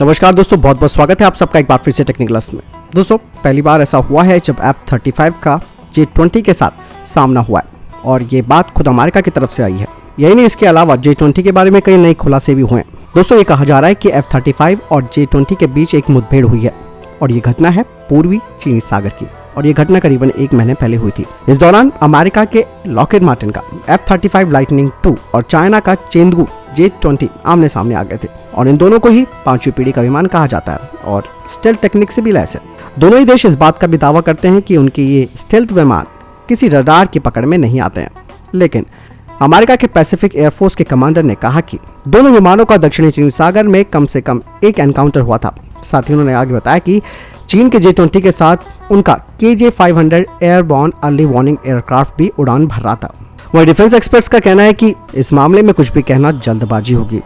नमस्कार दोस्तों, बहुत बहुत स्वागत है आप सबका एक बार फिर से टेक्निकल्स में। दोस्तों, पहली बार ऐसा हुआ है जब F-35 का J-20 के साथ सामना हुआ है और ये बात खुद अमेरिका की तरफ से आई है। यही नहीं, इसके अलावा J-20 के बारे में कई नए खुलासे भी हुए हैं। दोस्तों, ये कहा जा रहा है कि F-35 और J-20 के बीच एक मुठभेड़ हुई है और ये घटना है पूर्वी चीनी सागर की और ये घटना करीबन 1 महीने पहले हुई थी। इस दौरान अमेरिका के लॉकहीड मार्टिन का F-35 लाइटनिंग II और चाइना का चेंगडू J-20 आमने सामने आ गए थे और इन दोनों को ही 5वीं पीढ़ी का विमान कहा जाता है और स्टेल्थ टेक्निक से भी लैस है। दोनों ही देश इस बात का भी दावा करते हैं कि उनके ये स्टेल्थ विमान किसी रडार की पकड़ में नहीं आते हैं, लेकिन अमेरिका के पैसिफिक एयरफोर्स के कमांडर ने कहा कि दोनों विमानों का दक्षिणी चीनी सागर में कम से कम एक एनकाउंटर हुआ था। साथ ही उन्होंने आगे बताया कि चीन के J-20 के साथ उनका KJ-500 airborne early warning aircraft भी उड़ान भर रहा था। वहीं डिफेंस एक्सपर्ट्स का कहना है कि इस मामले में कुछ भी कहना जल्दबाजी होगी।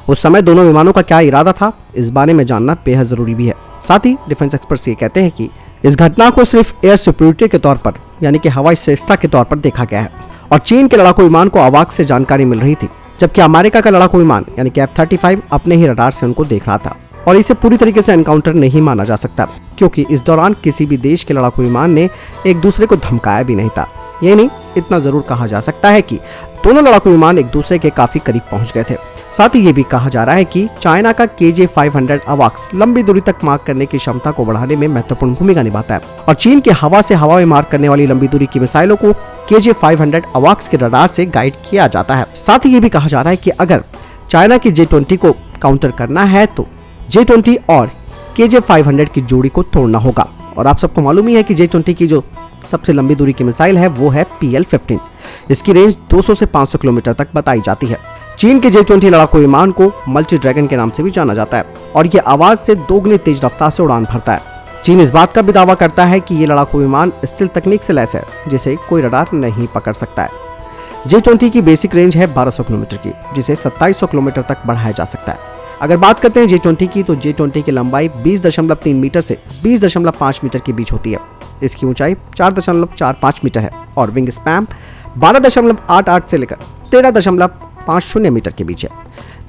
उस समय दोनों विमानों का क्या इरादा था, इस बारे में जानना बेहद जरूरी भी है। साथ ही डिफेंस एक्सपर्ट्स ये कहते हैं कि इस घटना को सिर्फ एयर सुपीरियरिटी के तौर पर यानी कि हवाई श्रेष्ठता के तौर पर देखा गया है और चीन के लड़ाकू विमान को आवाज से जानकारी मिल रही थी, जबकि अमेरिका का लड़ाकू विमान यानी कि F-35 अपने ही रडार से उनको देख रहा था और इसे पूरी तरीके से एनकाउंटर नहीं माना जा सकता क्योंकि इस दौरान किसी भी देश के लड़ाकू विमान ने एक दूसरे को धमकाया भी नहीं था। ये नहीं, इतना जरूर कहा जा सकता है कि दोनों लड़ाकू विमान एक दूसरे के काफी करीब पहुंच गए थे। साथ ही ये भी कहा जा रहा है कि चाइना का KJ-500 अवाक्स लंबी दूरी तक मार करने की क्षमता को बढ़ाने में महत्वपूर्ण भूमिका निभाता है और चीन के हवा से हवा में मार करने वाली लंबी दूरी की मिसाइलों को KJ-500 अवाक्स के रडार से गाइड किया जाता है। साथ ही ये भी कहा जा रहा है कि अगर चाइना की J-20 को काउंटर करना है तो J-20 और KJ-500 की जोड़ी को तोड़ना होगा और आप सबको मालूम ही है कि J-20 की जो सबसे लंबी दूरी की मिसाइल है वो है PL-15। इसकी रेंज 200 से 500 किलोमीटर तक बताई जाती है। चीन के J-20 लड़ाकू विमान को मल्टी ड्रैगन के नाम से भी जाना जाता है और ये आवाज से दोगुनी तेज रफ्तार से उड़ान भरता है। चीन इस बात का भी दावा करता है कि ये लड़ाकू विमान स्टील्थ तकनीक से लैस है जिसे कोई रडार नहीं पकड़ सकता है। J-20 की बेसिक रेंज है 1200 किलोमीटर की, जिसे 2700 किलोमीटर तक बढ़ाया जा सकता है। अगर बात करते हैं J-20 की, तो J-20 की लंबाई 20.3 मीटर से 20.5 मीटर के बीच होती है। इसकी ऊंचाई 4.45 मीटर है और विंग स्पैन 12.88 से लेकर 13.50 मीटर के बीच है।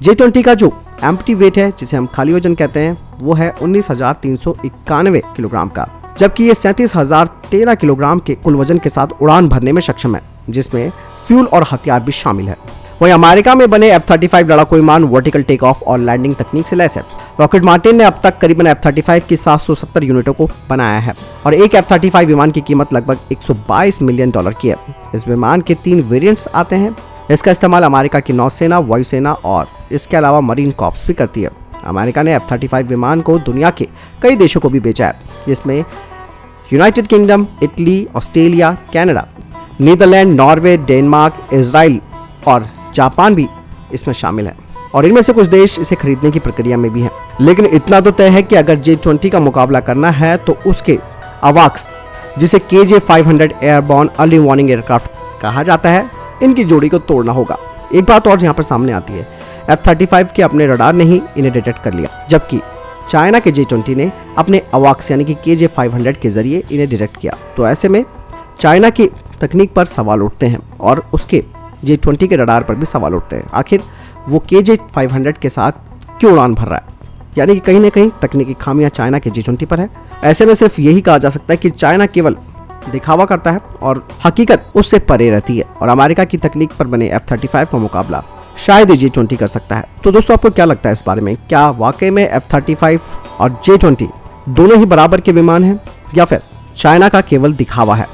J-20 का जो एम्प्टी वेट है, जिसे हम खाली वजन कहते हैं, वो है 19,391 किलोग्राम का, जबकि ये 37,013 किलोग्राम के कुल वजन के साथ उड़ान भरने में सक्षम है, जिसमें फ्यूल और हथियार भी शामिल है। वहीं अमेरिका में बने F-35 लड़ाकू विमान वर्टिकल टेक ऑफ और लैंडिंग तकनीक से लैस है। लॉकहीड मार्टिन ने अब तक करीबन F-35 की 770 यूनिटों को बनाया है और एक F-35 विमान की कीमत लगभग $122 मिलियन की है। इस विमान के 3 वेरिएंट्स आते हैं। इसका इस्तेमाल अमेरिका की नौसेना, वायुसेना और इसके अलावा मरीन कॉर्प्स भी करती है। अमेरिका ने F-35 विमान को दुनिया के कई देशों को भी बेचा है, जिसमें United Kingdom, Italy, Australia, Canada, Netherland, Norway, Denmark, Israel और जापान भी इसमें शामिल है और इनमें से कुछ देश इसे खरीदने की प्रक्रिया में भी हैं। लेकिन इतना तो तय है कि अगर J-20 का मुकाबला करना है तो उसके अवाक्स, जिसे KJ-500 airborne early warning aircraft कहा जाता है, इनकी जोड़ी को तोड़ना होगा। एक बात और यहाँ पर सामने आती है, F-35 के अपने रडार ने ही इन्हें डिटेक्ट कर लिया, जबकि चाइना के J-20 ने अपने अवाक्स यानी कि KJ-500 के जरिए इन्हें डिटेक्ट किया। तो ऐसे में चाइना की तकनीक पर सवाल उठते हैं और उसके J-20 के रडार पर भी सवाल उठते हैं। आखिर वो KJ-500 के साथ क्यों उड़ान भर रहा है? यानी कि कहीं ना कहीं तकनीकी खामियां चाइना के J-20 पर है। ऐसे में सिर्फ यही कहा जा सकता है कि चाइना केवल दिखावा करता है और हकीकत उससे परे रहती है और अमेरिका की तकनीक पर बने F-35 का मुकाबला शायद ही J-20 कर सकता है। तो दोस्तों, आपको क्या लगता है इस बारे में? क्या वाकई में F-35 और J-20 दोनों ही बराबर के विमान हैं या फिर चाइना का केवल दिखावा है?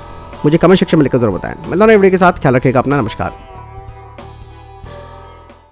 मुझे कमेंट सेक्शन में लिखकर जरूर बताएं। मिलता हूं नई वीडियो के साथ। ख्याल रखिएगा अपना। नमस्कार।